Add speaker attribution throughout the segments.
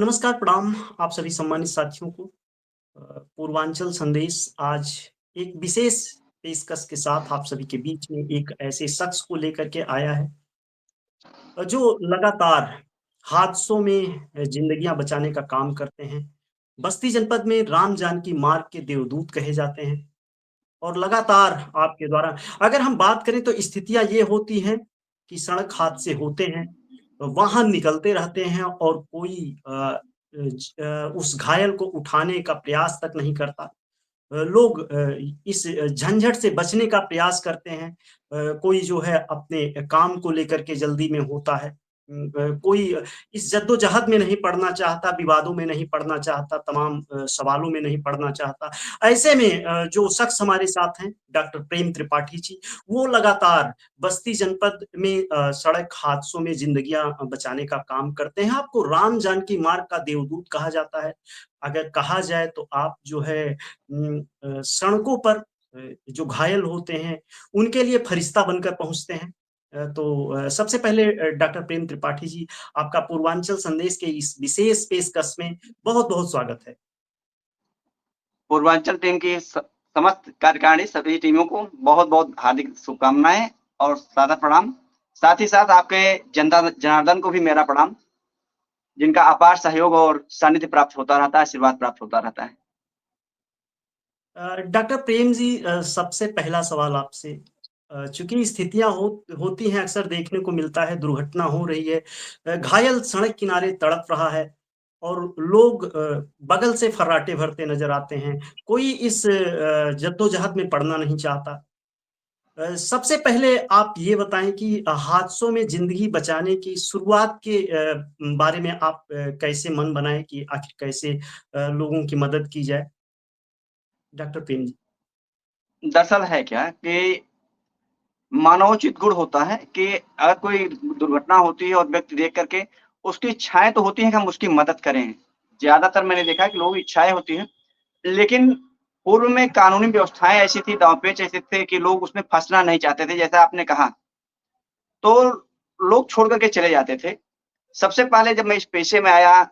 Speaker 1: नमस्कार, प्रणाम आप सभी सम्मानित साथियों को। पूर्वांचल संदेश आज एक विशेष पेशकश के साथ आप सभी के बीच में एक ऐसे शख्स को लेकर के आया है जो लगातार हादसों में ज़िंदगियाँ बचाने का काम करते हैं। बस्ती जनपद में राम जानकी मार्ग के देवदूत कहे जाते हैं और लगातार आपके द्वारा अगर हम बात करें तो स्थितियाँ ये होती हैं कि सड़क हादसे होते हैं, वाहन निकलते रहते हैं और कोई उस घायल को उठाने का प्रयास तक नहीं करता। लोग इस झंझट से बचने का प्रयास करते हैं। कोई जो है अपने काम को लेकर के जल्दी में होता है। कोई इस जद्दोजहद में नहीं पड़ना चाहता, विवादों में नहीं पड़ना चाहता, तमाम सवालों में नहीं पड़ना चाहता। ऐसे में जो शख्स हमारे साथ हैं, डॉक्टर प्रेम त्रिपाठी जी, वो लगातार बस्ती जनपद में सड़क हादसों में ज़िंदगियाँ बचाने का काम करते हैं। आपको राम जानकी मार्ग का देवदूत कहा जाता है। अगर कहा जाए तो आप जो है सड़कों पर जो घायल होते हैं, उनके लिए फरिश्ता बनकर पहुँचते हैं। सबसे पहले डॉक्टर प्रेम त्रिपाठी जी, आपका पूर्वांचल संदेश के इस विशेष पेशकश में बहुत-बहुत स्वागत है।
Speaker 2: पूर्वांचल टीम की समस्त कार्यकारिणी सभी टीमों को बहुत-बहुत हार्दिक शुभकामनाएं और सादर प्रणाम। साथ ही साथ आपके जनता जनार्दन को भी मेरा प्रणाम, जिनका अपार सहयोग और सानिध्य प्राप्त होता रहता है, आशीर्वाद प्राप्त होता रहता है।
Speaker 1: डॉक्टर प्रेम जी, सबसे पहला सवाल आपसे, चूँकि स्थितियाँ होती हैं, अक्सर देखने को मिलता है, दुर्घटना हो रही है, घायल सड़क किनारे तड़प रहा है और लोग बगल से फर्राटे भरते नज़र आते हैं। कोई इस जद्दोजहद में पड़ना नहीं चाहता। सबसे पहले आप ये बताएँ कि हादसों में ज़िंदगी बचाने की शुरुआत के बारे में आप कैसे मन बनाए कि आखिर कैसे लोगों की मदद की जाए? डॉक्टर प्रेम जी।
Speaker 2: दरअसल है क्या कि मानवोचित गुण होता है कि अगर कोई दुर्घटना होती है और व्यक्ति देख करके उसकी इच्छाएँ तो होती हैं कि हम उसकी मदद करें। ज़्यादातर मैंने देखा है कि लोगों की इच्छाएँ होती हैं, लेकिन पूर्व में कानूनी व्यवस्थाएँ ऐसी थी, दाँव-पेच ऐसे थे कि लोग उसमें फँसना नहीं चाहते थे, जैसा आपने कहा। तो लोग छोड़ कर के चले जाते थे। सबसे पहले जब मैं इस पेशे में आया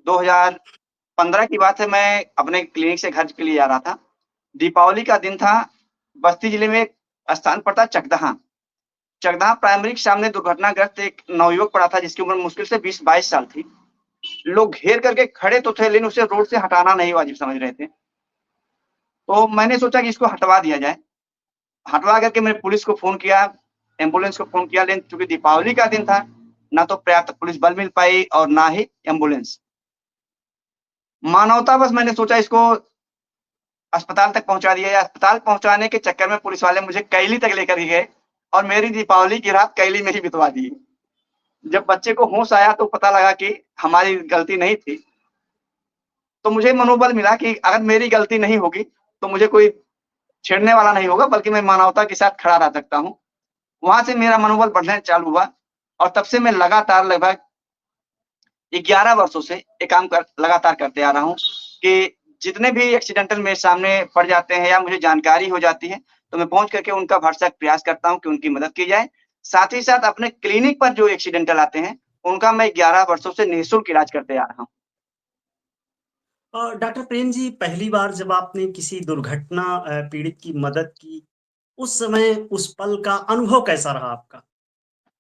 Speaker 2: 2015 की बात है, मैं अपने क्लिनिक से घर के लिए जा रहा था। दीपावली का दिन था, बस्ती जिले में एक स्थान पड़ता है चकदहा। चकदहा प्राइमरी के सामने दुर्घटनाग्रस्त एक नवयुवक पड़ा था जिसकी उम्र मुश्किल से 20-22 साल थी। लोग घेर करके खड़े तो थे लेकिन उसे रोड से हटाना नहीं वाजिब समझ रहे थे। तो मैंने सोचा कि इसको हटवा दिया जाए। हटवा करके मैंने पुलिस को फ़ोन किया, एम्बुलेंस को फ़ोन किया, लेकिन चूँकि दीपावली का दिन था, ना तो पर्याप्त पुलिस बल मिल पाई और ना ही एम्बुलेंस। मानवतावश मैंने सोचा इसको अस्पताल तक पहुँचा दिया जाए। अस्पताल पहुँचाने के चक्कर में पुलिस वाले मुझे कैली तक लेकर के गए और मेरी दीपावली की रात कैली में ही बितवा दी। जब बच्चे को होश आया तो पता लगा कि हमारी गलती नहीं थी। तो मुझे मनोबल मिला कि अगर मेरी गलती नहीं होगी, तो मुझे कोई छेड़ने वाला नहीं होगा, बल्कि मैं मानवता के साथ खड़ा रह सकता हूँ। वहाँ से मेरा मनोबल बढ़ना चालू हुआ और तब से मैं लगातार लगभग 11 वर्षों से ये काम लगातार करते आ रहा हूँ कि जितने भी एक्सीडेंटल मेरे सामने पड़ जाते हैं या मुझे जानकारी हो जाती है, तो मैं पहुँच करके उनका भरसक प्रयास करता हूँ कि उनकी मदद की जाए। साथ ही साथ अपने क्लिनिक पर जो एक्सीडेंटल आते हैं, उनका मैं 11 वर्षों से निःशुल्क इलाज करते आ रहा हूँ।
Speaker 1: डॉक्टर प्रेम जी, पहली बार जब आपने किसी दुर्घटना पीड़ित की मदद की, उस समय उस पल का अनुभव कैसा रहा आपका?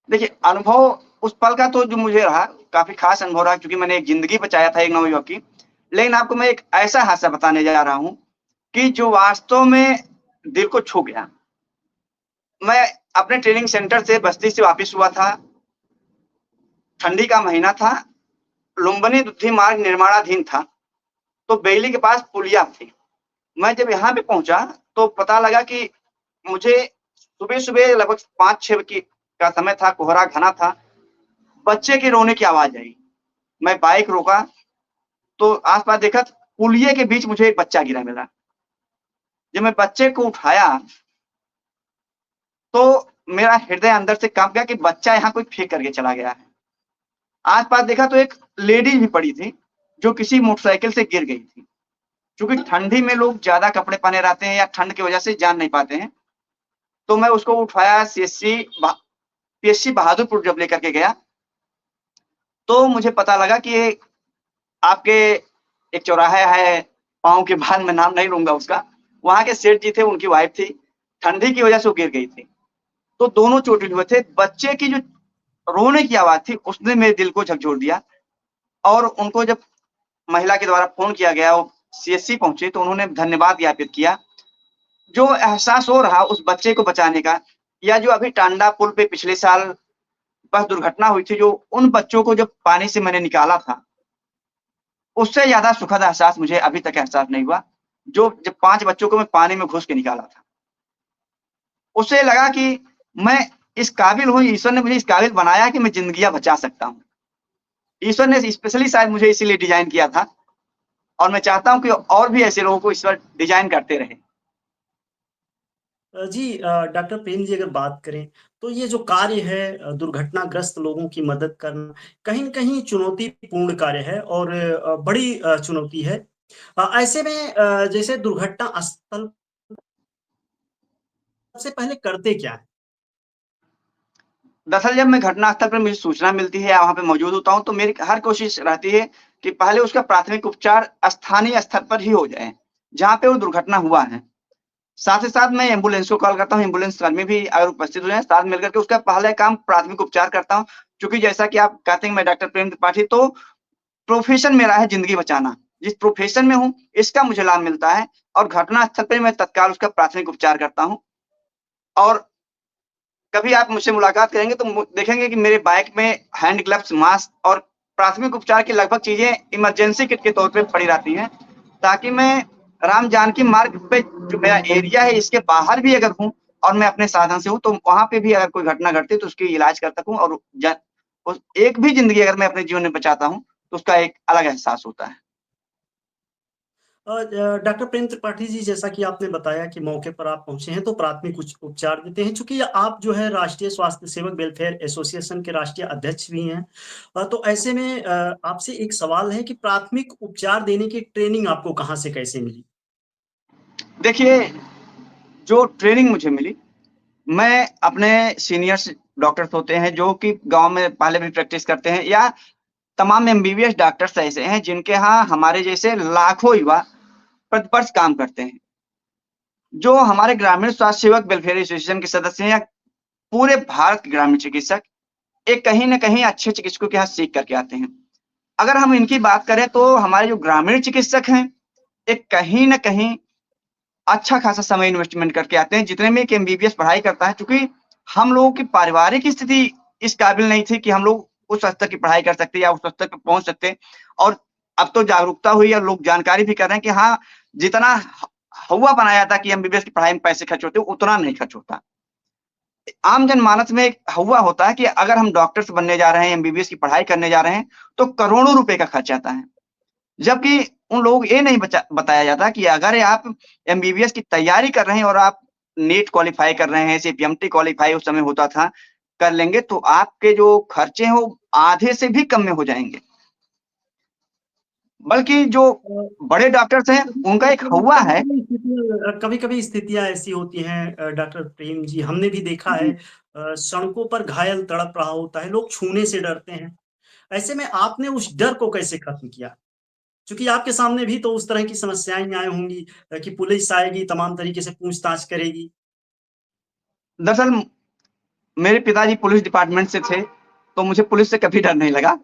Speaker 2: देखिए, अनुभव उस पल का तो जो मुझे रहा, काफ़ी ख़ास अनुभव रहा क्योंकि मैंने एक ज़िंदगी बचाया था एक नवयुवक की। लेकिन आपको मैं एक ऐसा हादसा बताने जा रहा हूँ कि जो वास्तव में दिल को छू गया। मैं अपने ट्रेनिंग सेंटर से बस्ती से वापिस हुआ था, ठंडी का महीना था, लुम्बिनी दुधही मार्ग निर्माणाधीन था, तो बेइली के पास पुलिया थी। मैं जब यहाँ पे पहुँचा, तो पता लगा कि मुझे सुबह-सुबह लगभग 5-6 का समय था, कोहरा घना था, बच्चे के रोने की आवाज़ आई। मैं बाइक रोका, तो आस-पास देखा तो पुलिये के बीच मुझे एक बच्चा गिरा मिला। जब मैं बच्चे को उठाया, तो मेरा हृदय अंदर से काँप गया कि बच्चा यहाँ कोई फेंक करके चला गया है। आस-पास देखा तो एक लेडीज़ भी पड़ी थी, जो किसी मोटरसाइकिल से गिर गई थी। चूँकि ठंडी में लोग ज़्यादा कपड़े पहने रहते हैं या ठंड की वजह से जान नहीं पाते हैं, तो मैं उसको उठाया पीएचसी बहादुरपुर जब लेकर के गया, तो मुझे पता लगा कि ये आपके एक चौराहा है पाँव के बाद, मैं नाम नहीं लूँगा उसका, वहाँ के सेठ जी थे, उनकी वाइफ़ थी, ठंडी की वजह से वो गिर गई थी। तो दोनों चोटिल हुए थे। बच्चे की जो रोने की आवाज़ थी, उसने मेरे दिल को झकझोर दिया और उनको जब महिला के द्वारा फ़ोन किया गया, वो सीएससी पहुँचे, तो उन्होंने धन्यवाद ज्ञापित किया। जो एहसास हो रहा उस बच्चे को बचाने का, या जो अभी टांडा पुल पे पिछले साल बस दुर्घटना हुई थी, जो उन बच्चों को जब पानी से मैंने निकाला था, उससे ज़्यादा सुखद एहसास मुझे अभी तक एहसास नहीं हुआ, जो जब 5 बच्चों को मैं पानी में घुस के निकाला था। उससे लगा कि मैं इस काबिल हूँ, ईश्वर ने मुझे इस काबिल बनाया कि मैं ज़िंदगियाँ बचा सकता हूँ। ईश्वर ने स्पेशली शायद मुझे इसीलिए डिज़ाइन किया था और मैं चाहता हूँ कि और भी ऐसे लोगों को ईश्वर डिज़ाइन करते रहे।
Speaker 1: जी डॉक्टर प्रेम जी अगर बात करें, तो ये जो कार्य है दुर्घटनाग्रस्त लोगों की मदद करना, कहीं न कहीं चुनौतीपूर्ण कार्य है और बड़ी चुनौती है। ऐसे में जैसे दुर्घटना स्थल सबसे पहले करते क्या हैं?
Speaker 2: दरअसल जब मैं घटनास्थल पर मुझे सूचना मिलती है या वहाँ पे मौजूद होता हूँ, तो मेरी हर कोशिश रहती है कि पहले उसका प्राथमिक उपचार स्थानीय स्तर पर ही हो जाए, जहाँ पे वो दुर्घटना हुआ है। साथ ही साथ मैं एम्बुलेंस को कॉल करता हूँ, एम्बुलेंस कर्मी भी अगर उपस्थित हो जाएँ, साथ मिलकर के उसका पहला काम प्राथमिक उपचार करता हूँ। चूँकि जैसा कि आप कहते हैं मैं डॉक्टर प्रेम त्रिपाठी, तो प्रोफ़ेशन मेरा है ज़िंदगी बचाना। जिस प्रोफ़ेशन में हूँ, इसका मुझे लाभ मिलता है और घटनास्थल पे मैं तत्काल उसका प्राथमिक उपचार करता हूँ। और कभी आप मुझसे मुलाकात करेंगे तो देखेंगे कि मेरे बाइक में हैंड ग्लव्स, मास्क और प्राथमिक उपचार की लगभग चीज़ें इमरजेंसी किट के तौर पे पड़ी रहती हैं, ताकि मैं राम जानकी मार्ग पे जो मेरा एरिया है, इसके बाहर भी अगर हूँ और मैं अपने साधन से हूँ, तो वहाँ पे भी अगर कोई घटना घटती है तो उसकी इलाज कर सकूँ और उस एक भी ज़िंदगी अगर मैं अपने जीवन में बचाता हूँ, तो उसका एक अलग एहसास होता है।
Speaker 1: डॉक्टर प्रेम त्रिपाठी जी जैसा कि आपने बताया कि मौके पर आप पहुँचे हैं तो प्राथमिक कुछ उपचार देते हैं। चूँकि आप जो है राष्ट्रीय स्वास्थ्य सेवक वेलफेयर एसोसिएशन के राष्ट्रीय अध्यक्ष भी हैं। तो ऐसे में आपसे एक सवाल है कि प्राथमिक उपचार देने की ट्रेनिंग आपको कहाँ से कैसे मिली?
Speaker 2: देखिए, जो ट्रेनिंग मुझे मिली, मैं अपने सीनियर्स डॉक्टर्स होते हैं जो कि गाँव में पहले भी प्रैक्टिस करते हैं, या तमाम एमबीबीएस डॉक्टर्स ऐसे हैं जिनके यहाँ हमारे जैसे लाखों युवा प्रतिवर्ष काम करते हैं। जो हमारे ग्रामीण स्वास्थ्य सेवक वेलफेयर एसोसिएशन के सदस्य हैं, या पूरे भारत के ग्रामीण चिकित्सक एक कहीं न कहीं अच्छे चिकित्सकों के यहाँ सीख करके आते हैं। अगर हम इनकी बात करें तो हमारे जो ग्रामीण चिकित्सक हैं, एक कहीं न कहीं अच्छा खासा समय इन्वेस्टमेंट करके आते हैं, जितने में एक एमबीबीएस पढ़ाई करता है, चूँकि हम लोगों की पारिवारिक स्थिति इस काबिल नहीं थी कि हम लोग उस स्तर की पढ़ाई कर सकते या उस स्तर पे पहुँच सकते। और अब तो जागरूकता हुई है, लोग जानकारी भी कर रहे हैं कि हाँ, जितना हौवा बनाया था कि एमबीबीएस की पढ़ाई में पैसे खर्च होते हैं, उतना नहीं खर्च होता। आम जनमानस में एक हौवा होता है कि अगर हम डॉक्टर्स बनने जा रहे हैं, एमबीबीएस की पढ़ाई करने जा रहे हैं, तो करोड़ों रुपए का खर्च आता है। जबकि उन लोगों को ये नहीं बताया जाता कि अगर आप एमबीबीएस की तैयारी कर रहे हैं और आप नीट क्वालीफाई कर रहे हैं, सीपीएमटी क्वालीफाई उस समय होता था, कर लेंगे तो आपके जो खर्चे हैं वो आधे से भी कम में हो जाएँगे। बल्कि जो
Speaker 1: अ,
Speaker 2: बड़े डॉक्टर्स हैं, उनका एक हौवा है।
Speaker 1: कभी-कभी स्थितियाँ ऐसी होती हैं डॉक्टर प्रेम जी हमने भी देखा है
Speaker 2: जी।
Speaker 1: सड़कों पर घायल तड़प रहा होता है, लोग छूने से डरते हैं। ऐसे में आपने उस डर को कैसे खत्म किया? चूँकि आपके सामने भी तो उस तरह की समस्याएँ आई होंगी कि पुलिस आएगी, तमाम तरीके से पूछताछ करेगी।
Speaker 2: दरअसल मेरे पिताजी पुलिस डिपार्टमेंट से थे, तो मुझे पुलिस से कभी डर नहीं लगा,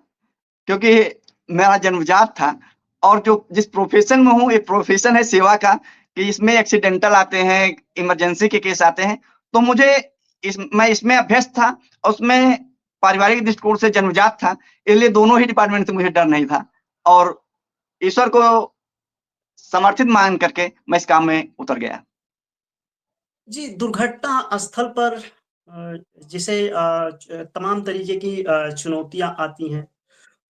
Speaker 2: क्योंकि मेरा जन्मजात था। और जो जिस प्रोफ़ेशन में हूँ, ये प्रोफ़ेशन है सेवा का, कि इसमें एक्सीडेंटल आते हैं, इमरजेंसी के केस आते हैं, तो मुझे मैं इसमें अभ्यस्त था और उसमें पारिवारिक दृष्टिकोण से जन्मजात था, इसलिए दोनों ही डिपार्टमेंट से मुझे डर नहीं था। और ईश्वर को समर्थित मान करके मैं इस काम में उतर गया।
Speaker 1: जी, दुर्घटना स्थल पर जैसे तमाम तरीके की चुनौतियाँ आती हैं।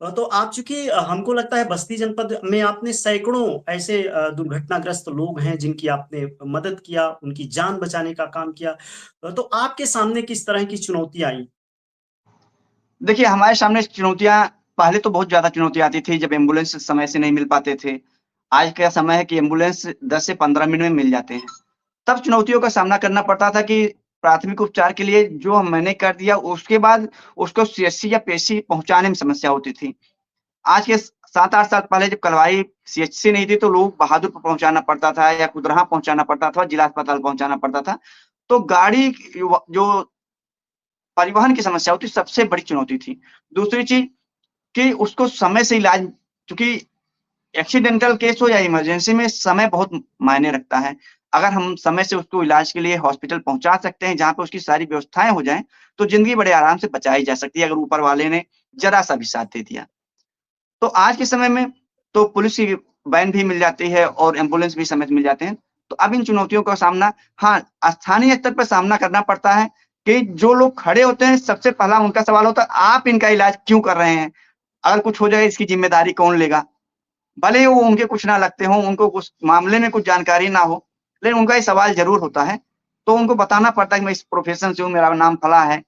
Speaker 1: तो आप चूँकि हमको लगता है बस्ती जनपद में आपने सैकड़ों ऐसे दुर्घटनाग्रस्त लोग हैं जिनकी आपने मदद किया, उनकी जान बचाने का काम किया। तो आपके सामने किस तरह की चुनौती आई?
Speaker 2: देखिए, हमारे सामने चुनौतियाँ पहले तो बहुत ज़्यादा चुनौतियाँ आती थी, जब एम्बुलेंस समय से नहीं मिल पाते थे। आज का समय है कि एम्बुलेंस 10 से 15 मिनट में मिल जाते हैं। तब चुनौतियों का सामना करना पड़ता था कि प्राथमिक उपचार के लिए जो मैंने कर दिया, उसके बाद उसको सीएससी या पीएचसी पहुँचाने में समस्या होती थी। आज के 7-8 साल पहले जब कलवाई सीएचसी नहीं थी तो लोग बहादुरपुर पहुँचाना पड़ता था या कुदरहा पहुँचाना पड़ता था, जिला अस्पताल पहुँचाना पड़ता था। तो गाड़ी जो परिवहन की समस्या होती सबसे बड़ी चुनौती थी। दूसरी चीज़ कि उसको समय से इलाज, चूँकि एक्सीडेंटल केस हो या इमरजेंसी में समय बहुत मायने रखता है। अगर हम समय से उसको इलाज के लिए हॉस्पिटल पहुँचा सकते हैं, जहाँ पे उसकी सारी व्यवस्थाएँ हो जाएँ, तो ज़िंदगी बड़े आराम से बचाई जा सकती है, अगर ऊपर वाले ने ज़रा-सा भी साथ दे दिया। तो आज के समय में तो पुलिस की वैन भी मिल जाती है और एम्बुलेंस भी समय से मिल जाते हैं। तो अब इन चुनौतियों का सामना हाँ, स्थानीय स्तर पर सामना करना पड़ता है कि जो लोग खड़े होते हैं, सबसे पहला उनका सवाल होता है, "आप इनका इलाज क्यों कर रहे हैं? अगर कुछ हो जाए इसकी ज़िम्मेदारी कौन लेगा?" भले ही वो उनके कुछ ना लगते हों, उनको उस मामले में कुछ जानकारी ना हो, लेकिन उनका ये सवाल ज़रूर होता है। तो उनको बताना पड़ता है कि मैं इस प्रोफ़ेशन से हूँ, मेरा नाम फलाँ है।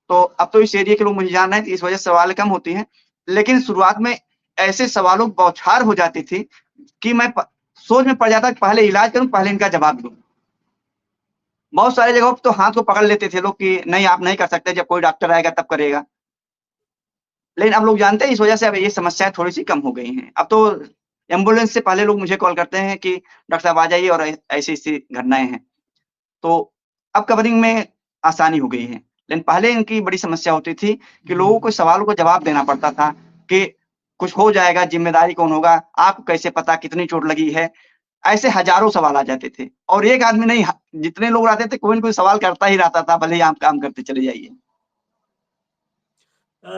Speaker 2: तो अब तो इस एरिया के लोग मुझे जान रहे हैं, तो इस वजह से सवाल कम होती हैं। लेकिन शुरुआत में ऐसे सवालों की बौछार हो जाती थी कि मैं सोच में पड़ जाता कि पहले इलाज करूँ, पहले इनका जवाब दूँ। बहुत सारी जगहों पे तो हाथ को पकड़ लेते थे लोग कि नहीं आप नहीं कर सकते, जब कोई डॉक्टर आएगा तब करेगा। लेकिन अब लोग जानते हैं, इस वजह से अब ये समस्याएँ थोड़ी-सी कम हो गई हैं। अब तो एम्बुलेंस से पहले लोग मुझे कॉल करते हैं कि डॉक्टर साहब आ जाइए और ऐसी-ऐसी घटनाएँ हैं। तो अब कवरिंग में आसानी हो गई है। लेकिन पहले इनकी बड़ी समस्या होती थी कि लोगों को सवालों का जवाब देना पड़ता था कि कुछ हो जाएगा, ज़िम्मेदारी कौन होगा? आपको कैसे पता कितनी चोट लगी है? ऐसे हज़ारों सवाल आ जाते थे और एक आदमी नहीं, जितने लोग आते थे कोई न कोई सवाल करता ही रहता था, भले ही आप काम करते चले जाइए।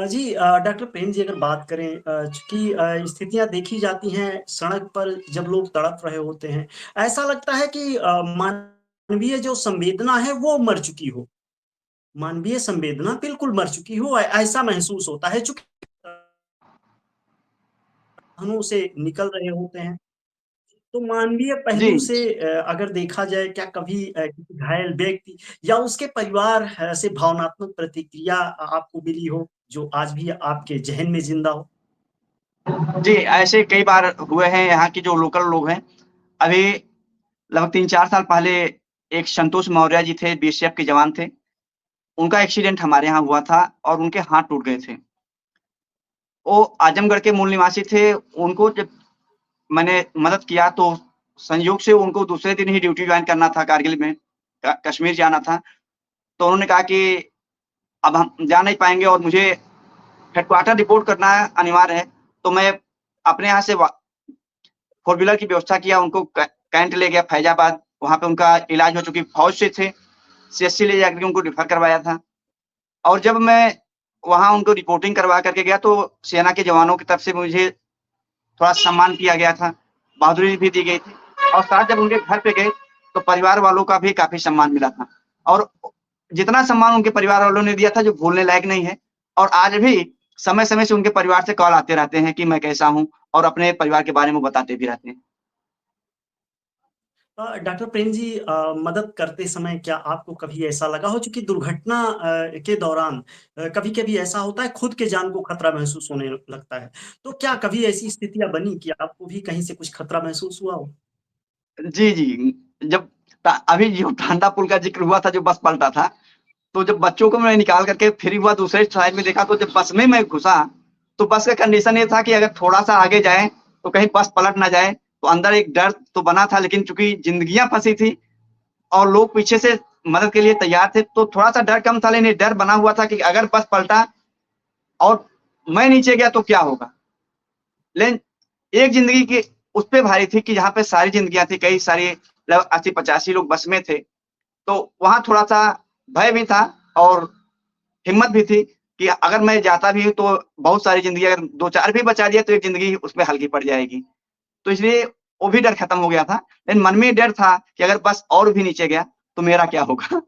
Speaker 1: जी डॉक्टर प्रेम जी, अगर बात करें चूँकि स्थितियाँ देखी जाती हैं सड़क पर जब लोग तड़प रहे होते हैं, ऐसा लगता है कि मानवीय जो संवेदना है वो मर चुकी हो। मानवीय संवेदना बिल्कुल मर चुकी हो, ऐसा महसूस होता है चूँकि वाहनों से निकल रहे होते हैं। तो मानवीय
Speaker 2: जी।
Speaker 1: पहलू से अगर देखा जाए, क्या कभी किसी घायल व्यक्ति या उसके परिवार से भावनात्मक प्रतिक्रिया आपको मिली हो, जो आज भी आपके ज़हन में ज़िंदा हो?
Speaker 2: जी, ऐसे कई बार हुए हैं, यहाँ के जो लोकल लोग हैं। अभी लगभग 3-4 साल पहले एक संतोष मौर्य जी थे, बीएसएफ के जवान थे। उनका एक्सीडेंट हमारे यहाँ हुआ था और उनके हाथ टूट गए थे। वो आजमगढ़ के मूल निवासी थे, उनको जब मैंने मदद किया तो संयोग से उनको दूसरे दिन ही ड्यूटी जॉइन करना था कारगिल में, कश्मीर जाना था। तो उन्होंने कहा कि अब हम जा नहीं पाएँगे और मुझे हेडक्वार्टर रिपोर्ट करना अनिवार्य है। तो मैं अपने यहाँ से फ़ोर व्हीलर की व्यवस्था किया, उनको कैंट ले गया फैज़ाबाद, वहाँ पे उनका इलाज हो, चूँकि फ़ौज से थे, सीएचसी ले जाकर के उनको रेफ़र करवाया था। और जब मैं वहाँ उनको रिपोर्टिंग करवा कर के गया तो सेना के जवानों की तरफ से मुझे थोड़ा सम्मान किया गया था, बहादुरी भी दी गई थी और साथ जब उनके घर पे गए, तो परिवार वालों का भी काफ़ी सम्मान मिला था और जितना सम्मान उनके परिवार वालों ने दिया था, जो भूलने लायक नहीं है और आज भी समय-समय से उनके परिवार से कॉल आते रहते हैं कि मैं कैसा हूँ और अपने परिवार के बारे में बताते भी रहते हैं।
Speaker 1: डॉक्टर प्रेम जी, मदद करते समय क्या आपको कभी ऐसा लगा हो, चूँकि दुर्घटना के दौरान कभी-कभी ऐसा होता है खुद के जान को खतरा महसूस होने लगता है। तो क्या कभी ऐसी स्थितियाँ बनी कि आपको भी कहीं से कुछ खतरा महसूस हुआ हो?
Speaker 2: जी, जी। जब अभी जो टांडा पुल का ज़िक्र हुआ था, जो बस पलटा था, तो जब बच्चों को मैं निकाल करके फ्री हुआ दूसरे साइड में देखा, तो जब बस में मैं घुसा, तो बस का कंडीशन ये था कि अगर थोड़ा-सा आगे जाएँ, तो कहीं बस पलट ना जाए। तो अंदर एक डर तो बना था, लेकिन चूँकि ज़िंदगियाँ फँसी थी और लोग पीछे से मदद के लिए तैयार थे, तो थोड़ा-सा डर कम था, लेकिन ये डर बना हुआ था कि अगर बस पलटा और मैं नीचे गया तो क्या होगा? लेकिन एक ज़िंदगी की उस पे भारी थी कि जहाँ पे सारी ज़िंदगियाँ थी, कई सारी लगभग 80-85 लोग बस में थे। तो वहाँ थोड़ा-सा भय भी था और हिम्मत भी थी कि अगर मैं जाता भी हूँ तो बहुत सारी ज़िंदगी, अगर 2-4 भी बचा दिया तो एक ज़िंदगी उसमें हल्की पड़ जाएगी। तो इसलिए वो भी डर खत्म हो गया था। लेकिन मन में डर था कि अगर बस और भी नीचे गया तो मेरा क्या होगा?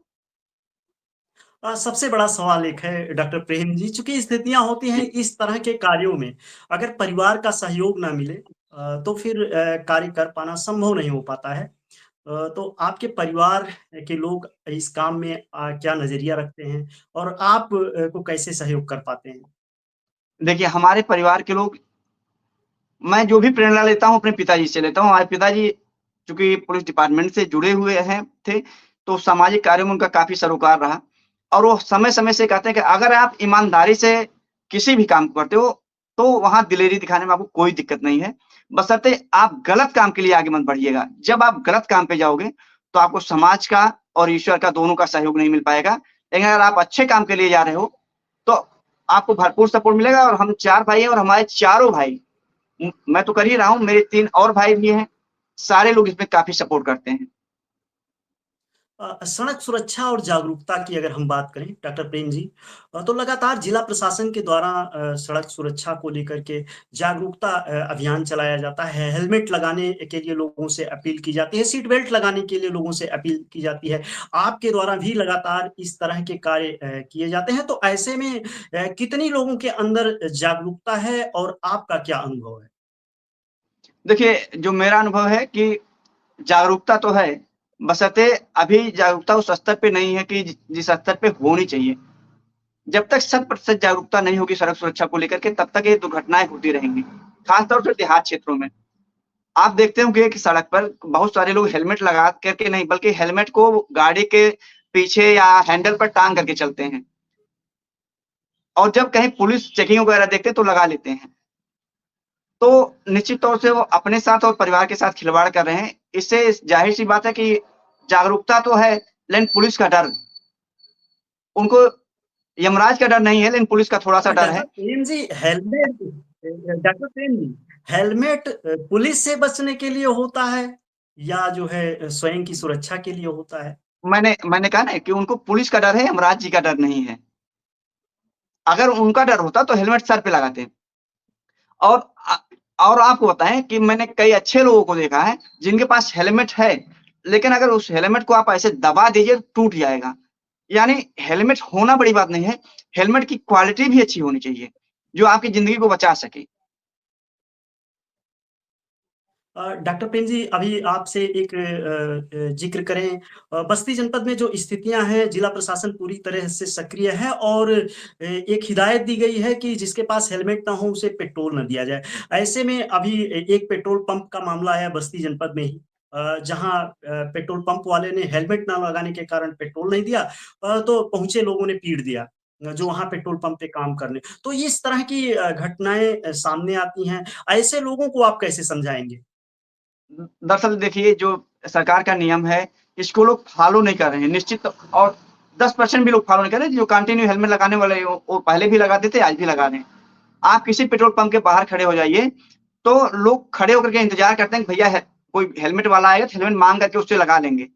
Speaker 1: सबसे बड़ा सवाल एक है डॉक्टर प्रेम जी, चूँकि स्थितियाँ होती हैं
Speaker 2: जी।
Speaker 1: इस तरह के कार्यों में, अगर परिवार का सहयोग ना मिले तो फिर कार्य कर पाना संभव नहीं हो पाता है। तो आपके परिवार के लोग इस काम में क्या नज़रिया रखते हैं और आप को कैसे सहयोग कर पाते हैं?
Speaker 2: देखिए, हमारे परिवार के लोग, मैं जो भी प्रेरणा लेता हूँ अपने पिताजी से लेता हूँ। हमारे पिताजी चूँकि पुलिस डिपार्टमेंट से जुड़े हुए थे, तो सामाजिक कार्यों में उनका काफ़ी सरोकार रहा और वो समय-समय से कहते हैं कि अगर आप ईमानदारी से किसी भी काम को करते हो, तो वहाँ दिलेरी दिखाने में आपको कोई दिक्कत नहीं है, बशर्ते आप गलत काम के लिए आगे मत बढ़िएगा। जब आप गलत काम पे जाओगे, तो आपको समाज का और ईश्वर का दोनों का सहयोग नहीं मिल पाएगा। लेकिन अगर आप अच्छे काम के लिए जा रहे हो, तो आपको भरपूर सपोर्ट मिलेगा और हम 4 भाई हैं और हमारे चारों भाई मैं तो कर ही रहा हूँ, मेरे 3 और भाई भी हैं, सारे लोग इसमें काफ़ी सपोर्ट करते हैं।
Speaker 1: सड़क सुरक्षा और जागरूकता की अगर हम बात करें डॉक्टर प्रेम जी, तो लगातार जिला प्रशासन के द्वारा सड़क सुरक्षा को लेकर के जागरूकता अभियान चलाया जाता है। हेलमेट लगाने के लिए लोगों से अपील की जाती है, सीट बेल्ट लगाने के लिए लोगों से अपील की जाती है। आपके द्वारा भी लगातार इस तरह के कार्य किए जाते हैं। तो ऐसे में कितनी लोगों के अंदर जागरूकता है और आपका क्या अनुभव है?
Speaker 2: देखिए, जो मेरा अनुभव है कि जागरूकता तो है, बशर्ते अभी जागरूकता उस स्तर पे नहीं है कि जिस स्तर पे होनी चाहिए। जब तक 100% जागरूकता नहीं होगी सड़क सुरक्षा को लेकर के, तब तक ये दुर्घटनाएँ होती रहेंगी, खास तौर से देहात क्षेत्रों में। आप देखते होंगे कि सड़क पर बहुत सारे लोग हेलमेट लगा कर के नहीं, बल्कि हेलमेट को गाड़ी के पीछे या हैंडल पर टाँग करके चलते हैं। और जब कहीं पुलिस चेकिंग वगैरह देखते हैं, तो लगा लेते हैं। तो निश्चित तौर से वो अपने साथ और परिवार के साथ खिलवाड़ कर रहे हैं। इससे ज़ाहिर-सी बात है कि जागरूकता तो है, लेकिन पुलिस का डर। उनको यमराज का डर नहीं है, लेकिन पुलिस का थोड़ा-सा डर
Speaker 1: डॉक्टर
Speaker 2: है।
Speaker 1: Prem ji, helmet doctor Prem ji, helmet police से बचने के लिए होता है या जो है स्वयं की सुरक्षा के लिए होता है?
Speaker 2: मैंने कहा ना कि उनको पुलिस का डर है, यमराज जी का डर नहीं है। अगर उनका डर होता तो हेलमेट सर पे लगाते। और अ, और आपको बताएँ कि मैंने कई अच्छे लोगों को देखा है, जिनके पास हेलमेट है, लेकिन अगर उस हेलमेट को आप ऐसे दबा दीजिए तो टूट जाएगा। यानी हेलमेट होना बड़ी बात नहीं है, हेलमेट की क्वालिटी भी अच्छी होनी चाहिए, जो आपकी ज़िंदगी को बचा सके।
Speaker 1: डॉक्टर प्रेम जी, अभी आपसे एक ज़िक्र करें, बस्ती जनपद में जो स्थितियाँ हैं, जिला प्रशासन पूरी तरह से सक्रिय है और एक हिदायत दी गई है कि जिसके पास हेलमेट ना हो, उसे पेट्रोल ना दिया जाए। ऐसे में अभी एक पेट्रोल पंप का मामला आया बस्ती जनपद में ही, जहाँ पेट्रोल पंप वाले ने हेलमेट ना लगाने के कारण पेट्रोल नहीं दिया, तो पहुँचे लोगों ने पीट दिया, जो वहाँ पेट्रोल पंप पे काम करने। तो इस तरह की घटनाएँ सामने आती हैं, ऐसे लोगों को आप कैसे समझाएँगे?
Speaker 2: दरअसल देखिए, जो सरकार का नियम है, इसको लोग फ़ॉलो नहीं कर रहे हैं, निश्चित। और 10% भी लोग फ़ॉलो नहीं कर रहे हैं, जो कंटिन्यू हेलमेट लगाने वाले वो पहले भी लगाते थे, आज भी लगा रहे हैं। आप किसी पेट्रोल पंप के बाहर खड़े हो जाइए, तो लोग खड़े होकर के इंतज़ार करते हैं कि भैया कोई हेलमेट वाला आएगा तो हेलमेट माँग करके उससे लगा लेंगे।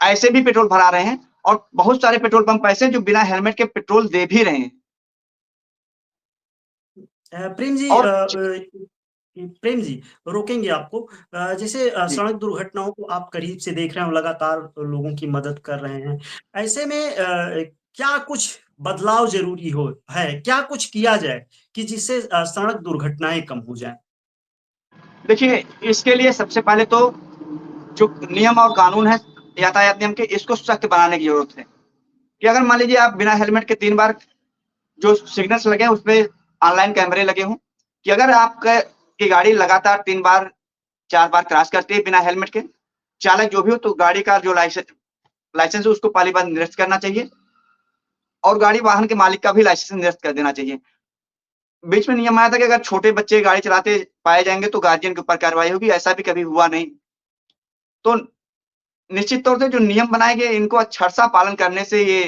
Speaker 2: ऐसे भी पेट्रोल भरा रहे हैं और बहुत सारे पेट्रोल पंप ऐसे हैं जो बिना हेलमेट के पेट्रोल दे भी रहे हैं।
Speaker 1: प्रेम जी,
Speaker 2: और
Speaker 1: प्रेम जी, रोकेंगे आपको। जैसे
Speaker 2: जी,
Speaker 1: सड़क दुर्घटनाओं को आप करीब से देख रहे हो, लगातार लोगों की मदद कर रहे हैं। ऐसे में क्या कुछ बदलाव ज़रूरी है? क्या कुछ किया जाए कि जिससे सड़क दुर्घटनाएँ कम हो जाएँ?
Speaker 2: देखिए, इसके लिए सबसे पहले तो जो नियम और कानून है, यातायात नियम के, इसको सख्त बनाने की ज़रूरत है। कि अगर मान लीजिए आप बिना हेलमेट के 3 बार जो सिग्नल्स लगे हैं उसपे ऑनलाइन कैमरे लगे हों, कि अगर आपका की गाड़ी लगातार 3 बार, 4 बार क्रॉस करती है बिना हेलमेट के, चालक जो भी हो, तो गाड़ी का जो लाइसेंस है उसको पहली बार निरस्त करना चाहिए और गाड़ी वाहन के मालिक का भी लाइसेंस निरस्त कर देना चाहिए। बीच में नियम आया था कि अगर छोटे बच्चे गाड़ी चलाते पाए जाएँगे तो गार्डियन के ऊपर कार्रवाई होगी, ऐसा भी कभी हुआ नहीं। तो निश्चित तौर से जो नियम बनाए गए इनको अक्षरशः पालन करने से ये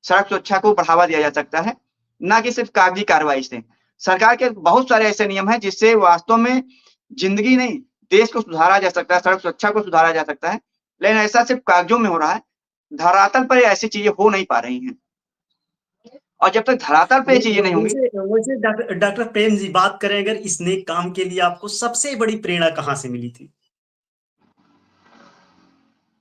Speaker 2: सड़क सुरक्षा को बढ़ावा दिया जा सकता है, ना कि सिर्फ़ कागज़ी कार्रवाई से। सरकार के बहुत सारे ऐसे नियम हैं जिससे वास्तव में ज़िंदगी नहीं, देश को सुधारा जा सकता है, सड़क सुरक्षा को सुधारा जा सकता है। लेकिन ऐसा सिर्फ़ कागज़ों में हो रहा है, धरातल पर ऐसी चीज़ें हो नहीं पा रही हैं। और जब तक धरातल पे ये चीज़ें नहीं होंगी।
Speaker 1: वैसे वैसे डॉक्टर डॉक्टर प्रेम जी, बात करें अगर इस नेक काम के लिए आपको सबसे बड़ी प्रेरणा कहाँ से मिली थी?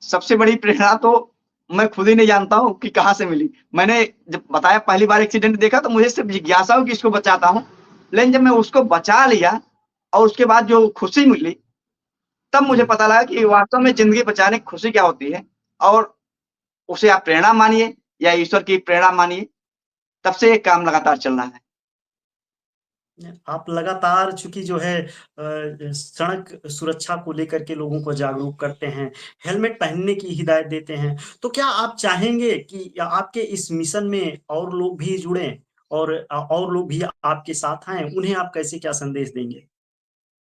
Speaker 2: सबसे बड़ी प्रेरणा तो मैं खुद ही नहीं जानता हूँ कि कहाँ से मिली। मैंने जब बताया पहली बार एक्सीडेंट देखा तो मुझे सिर्फ़ जिज्ञासा हुई कि इसको बचाता हूँ। लेकिन जब मैं उसको बचा लिया और उसके बाद जो खुशी मिली, तब मुझे
Speaker 1: जी।
Speaker 2: पता लगा कि वास्तव में ज़िंदगी बचाने की खुशी क्या होती है। और उसे आप प्रेरणा मानिए या ईश्वर की प्रेरणा मानिए, तब से ये काम लगातार चल रहा है।
Speaker 1: आप लगातार चूँकि जो है सड़क सुरक्षा को लेकर के लोगों को जागरूक करते हैं, हेलमेट पहनने की हिदायत देते हैं, तो क्या आप चाहेंगे कि आपके इस मिशन में और लोग भी जुड़ें और लोग भी आपके साथ हैं, उन्हें आप कैसे क्या संदेश देंगे?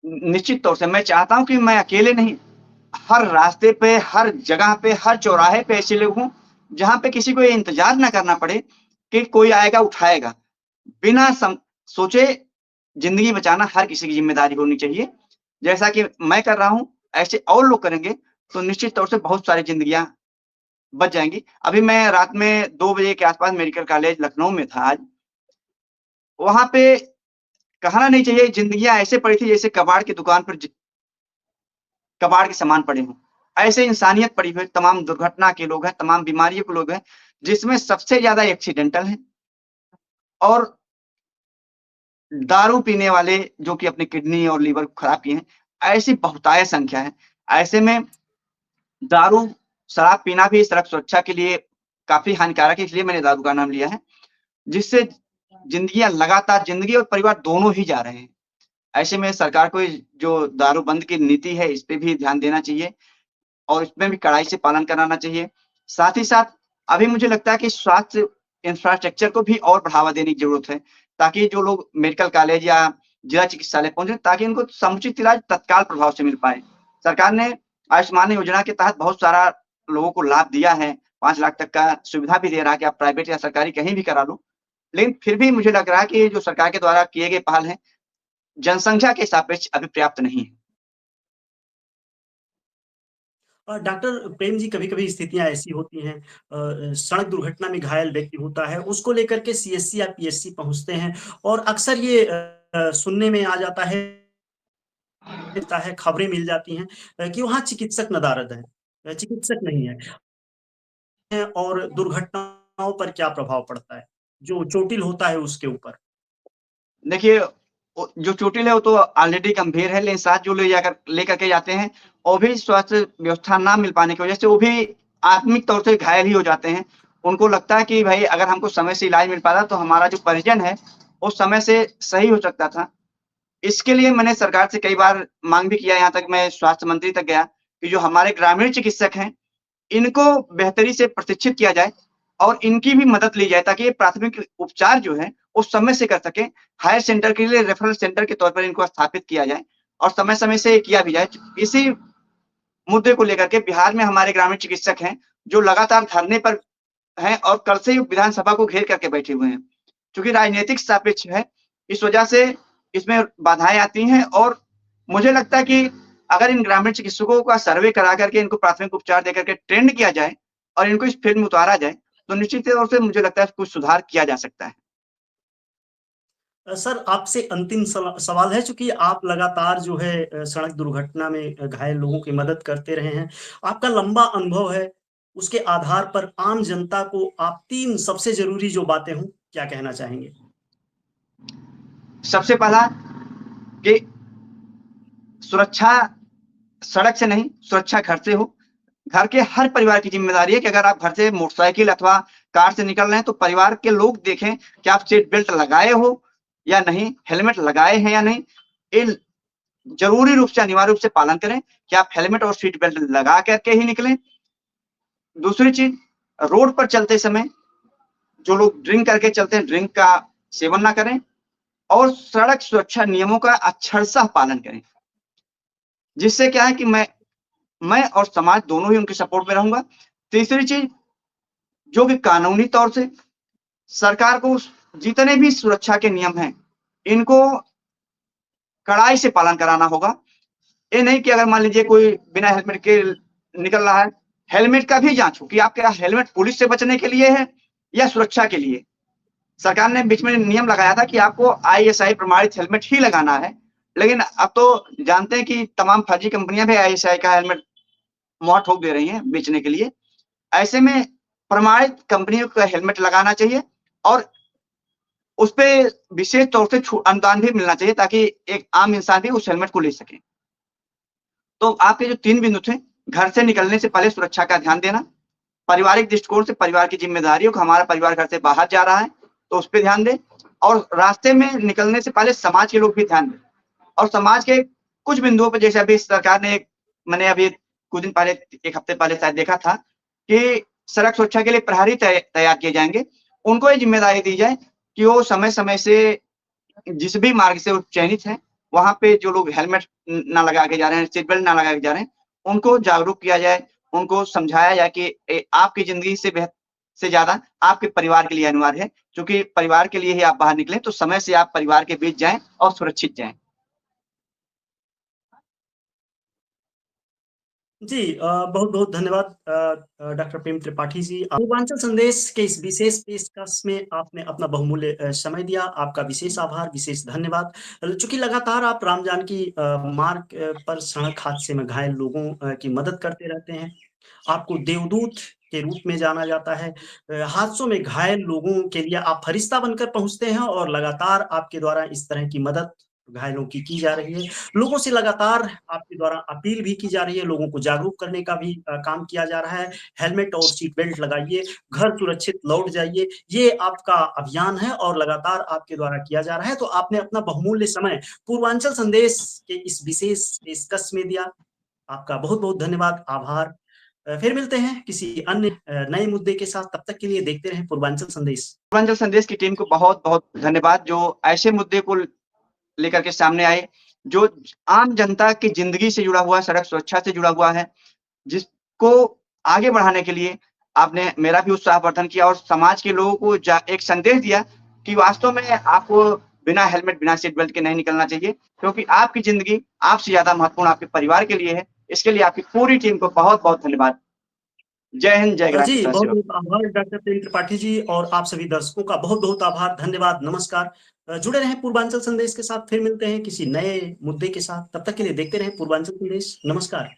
Speaker 2: निश्चित तौर से मैं चाहता हूँ कि मैं अकेले नहीं, हर रास्ते पे, हर जगह पे, हर चौराहे पे ऐसे लोग हों, जहाँ पे किसी को ये इंतज़ार ना करना पड़े कि कोई आएगा उठाएगा। बिना सोचे ज़िंदगी बचाना हर किसी की ज़िम्मेदारी होनी चाहिए। जैसा कि मैं कर रहा हूँ, ऐसे और लोग करेंगे, तो निश्चित तौर से बहुत सारी ज़िंदगियाँ बच जाएँगी। अभी मैं रात में 2 बजे के आस-पास मेडिकल कॉलेज लखनऊ में था आज। वहाँ पे कहना नहीं चाहिए, ज़िंदगियाँ ऐसे पड़ी थी जैसे कबाड़ की दुकान पर कबाड़ के सामान पड़े हों। ऐसे इंसानियत पड़ी हुई, तमाम दुर्घटना के लोग हैं, तमाम बीमारियों के लोग हैं, जिसमें सबसे ज़्यादा एक्सीडेंटल हैं और दारू पीने वाले जो कि अपनी किडनी और लीवर को खराब किए हैं, ऐसी बहुतायत संख्या है। ऐसे में दारू, शराब पीना भी सड़क सुरक्षा के लिए काफ़ी हानिकारक है, इसलिए मैंने दारू का नाम लिया है, जिससे ज़िंदगी और परिवार दोनों ही जा रहे हैं। ऐसे में सरकार को जो दारू बंद की नीति है, इस पे भी ध्यान देना चाहिए और इसमें भी कड़ाई से पालन कराना चाहिए। साथ ही साथ अभी मुझे लगता है कि स्वास्थ्य इंफ्रास्ट्रक्चर को भी और बढ़ावा देने की ज़रूरत है, ताकि जो लोग मेडिकल कॉलेज या जिला चिकित्सालय पहुँचे, ताकि उनको समुचित इलाज तत्काल प्रभाव से मिल पाए। सरकार ने आयुष्मान योजना के तहत बहुत सारा लोगों को लाभ दिया है, 5 लाख तक का सुविधा भी दे रहा है कि आप प्राइवेट या सरकारी कहीं भी करा लो। लेकिन फिर भी मुझे लग रहा है कि जो सरकार के द्वारा किए गए पहल हैं, जनसंख्या के सापेक्ष अभी पर्याप्त नहीं है।
Speaker 1: डॉक्टर प्रेम जी, कभी-कभी स्थितियाँ ऐसी होती हैं, सड़क दुर्घटना में घायल व्यक्ति होता है, उसको लेकर के सीएससी या पीएचसी पहुँचते हैं और अक्सर ये सुनने में आ जाता है, खबरें मिल जाती हैं कि वहाँ चिकित्सक नदारद हैं, चिकित्सक नहीं है और दुर्घटनाओं पर क्या प्रभाव पड़ता है, जो चोटिल होता है उसके ऊपर?
Speaker 2: देखिए, जो चोटिल है वो तो ऑलरेडी गंभीर है, लेकिन साथ जो ले जाकर लेकर के जाते हैं, वो भी स्वास्थ्य व्यवस्था ना मिल पाने की वजह से वो भी आत्मिक तौर से घायल ही हो जाते हैं। उनको लगता है कि भाई अगर हमको समय से इलाज मिल पाता तो हमारा जो परिजन है, वो समय से सही हो सकता था। इसके लिए मैंने सरकार से कई बार माँग भी किया, यहाँ तक मैं स्वास्थ्य मंत्री तक गया कि जो हमारे ग्रामीण चिकित्सक हैं, इनको बेहतरी से प्रशिक्षित किया जाए और इनकी भी मदद ली जाए ताकि ये प्राथमिक उपचार जो है, वो समय से कर सकें। हायर सेंटर के लिए रेफरल सेंटर के तौर पर इनको स्थापित किया जाए और समय-समय से किया भी जाए। इसी मुद्दे को लेकर के बिहार में हमारे ग्रामीण चिकित्सक हैं, जो लगातार धरने पर हैं और कल से ही विधानसभा को घेर करके बैठे हुए हैं। चूँकि राजनीतिक सापेक्ष है, इस वजह से इसमें बाधाएँ आती हैं और मुझे लगता है कि अगर इन ग्रामीण चिकित्सकों का सर्वे करा करके इनको प्राथमिक उपचार देकर के ट्रेंड किया जाए और इनको इस फ़ील्ड में उतारा जाए, तो निश्चित तौर से मुझे लगता है कुछ सुधार किया जा सकता है।
Speaker 1: सर, आपसे अंतिम सवाल है, चूँकि आप लगातार जो है सड़क दुर्घटना में घायल लोगों की मदद करते रहे हैं। आपका लंबा अनुभव है, उसके आधार पर आम जनता को आप 3 सबसे ज़रूरी जो बातें हों, क्या कहना चाहेंगे?
Speaker 2: सबसे पहला कि सुरक्षा सड़क से नहीं, सुरक्षा घर से हो। घर के हर परिवार की ज़िम्मेदारी है कि अगर आप घर से मोटरसाइकिल अथवा कार से निकल रहे हैं, तो परिवार के लोग देखें कि आप सीट बेल्ट लगाए हो या नहीं, हेलमेट लगाए हैं या नहीं। इन ज़रूरी रूप से, अनिवार्य रूप से पालन करें कि आप हेलमेट और सीट बेल्ट लगा कर के ही निकलें। दूसरी चीज़, रोड पर चलते समय जो लोग ड्रिंक करके चलते हैं, ड्रिंक का सेवन ना करें और सड़क सुरक्षा नियमों का अक्षरशः पालन करें। जिससे क्या है कि मैं और समाज दोनों ही उनके सपोर्ट में रहूँगा। तीसरी चीज़, जो भी कानूनी तौर से सरकार को जितने भी सुरक्षा के नियम हैं, इनको कड़ाई से पालन कराना होगा। ये नहीं कि अगर मान लीजिए कोई बिना हेलमेट के निकल रहा है, हेलमेट का भी जाँच हो कि आपका हेलमेट पुलिस से बचने के लिए है या सुरक्षा के लिए। सरकार ने बीच में नियम लगाया था कि आपको आईएसआई प्रमाणित हेलमेट ही लगाना है, लेकिन अब तो जानते हैं कि तमाम फर्जी कंपनियाँ भी आईएसआई का हेलमेट मुँह ठोक दे रही हैं बेचने के लिए। ऐसे में प्रमाणित कंपनियों का हेलमेट लगाना चाहिए और उसपे विशेष तौर से अनुदान भी मिलना चाहिए ताकि एक आम इंसान भी उस हेलमेट को ले सके। तो आपके जो 3 बिंदु थे, घर से निकलने से पहले सुरक्षा का ध्यान देना, पारिवारिक दृष्टिकोण से परिवार की ज़िम्मेदारियों को, हमारा परिवार घर से बाहर जा रहा है, तो उस पे ध्यान दें और रास्ते में निकलने से पहले समाज के लोग भी ध्यान दें और समाज के कुछ बिंदुओं पे, जैसे अभी सरकार ने मैंने अभी कुछ दिन पहले, 1 हफ्ते पहले शायद देखा था कि सड़क सुरक्षा के लिए प्रहरी तैयार किए जाएँगे। उनको ये ज़िम्मेदारी दी जाए कि वो समय-समय से जिस भी मार्ग से वो चयनित हैं, वहाँ पे जो लोग हेलमेट ना लगा के जा रहे हैं, सीट बेल्ट ना लगा के जा रहे हैं, उनको जागरूक किया जाए, उनको समझाया जाए कि आपकी ज़िंदगी से ज़्यादा आपके परिवार के लिए अनिवार्य है, क्योंकि परिवार के लिए ही आप बाहर निकले, तो समय से आप परिवार के बीच जाएँ और सुरक्षित जाएँ।
Speaker 1: जी बहुत-बहुत धन्यवाद डॉक्टर प्रेम त्रिपाठी जी। पूर्वांचल संदेश के इस विशेष पेशकश में आपने अपना बहुमूल्य समय दिया। आपका विशेष आभार, विशेष धन्यवाद। चूँकि लगातार आप राम जानकी मार्ग पर सड़क हादसे में घायल लोगों की मदद करते रहते हैं। आपको देवदूत के रूप में जाना जाता है। हादसों में घायल लोगों के लिए आप फरिश्ता बनकर पहुँचते हैं और लगातार आपके द्वारा इस तरह की मदद घायलों की जा रही है। लोगों से लगातार आपके द्वारा अपील भी की जा रही है, लोगों को जागरूक करने का भी काम किया जा रहा है। हेलमेट और सीट बेल्ट लगाइए, घर सुरक्षित लौट जाइए, ये आपका अभियान है और लगातार आपके द्वारा किया जा रहा है। तो आपने अपना बहुमूल्य समय पूर्वांचल संदेश के इस विशेष पेशकश में दिया। आपका बहुत-बहुत धन्यवाद, आभार। फिर मिलते हैं किसी अन्य नए मुद्दे के साथ, तब तक के लिए देखते रहें पूर्वांचल संदेश।
Speaker 2: पूर्वांचल संदेश की टीम को बहुत-बहुत धन्यवाद, जो ऐसे मुद्दे को लेकर के सामने आए, जो आम जनता की ज़िंदगी से जुड़ा हुआ है, सड़क सुरक्षा से जुड़ा हुआ है, जिसको आगे बढ़ाने के लिए आपने मेरा भी उत्साहवर्धन किया और समाज के लोगों को एक संदेश दिया कि वास्तव में आपको बिना हेलमेट, बिना सीट बेल्ट के नहीं निकलना चाहिए, क्योंकि आपकी ज़िंदगी आपसे ज़्यादा महत्वपूर्ण आपके परिवार के लिए है। इसके लिए आपकी पूरी टीम को बहुत-बहुत धन्यवाद। जय हिंद, जय
Speaker 1: जी,
Speaker 2: ग्रामीण स्वयंसेवक।
Speaker 1: बहुत-बहुत आभार डॉक्टर प्रेम त्रिपाठी जी और आप सभी दर्शकों का बहुत-बहुत आभार, धन्यवाद, नमस्कार। जुड़े रहें पूर्वांचल संदेश के साथ, फिर मिलते हैं किसी नए मुद्दे के साथ, तब तक के लिए देखते रहें पूर्वांचल संदेश, नमस्कार।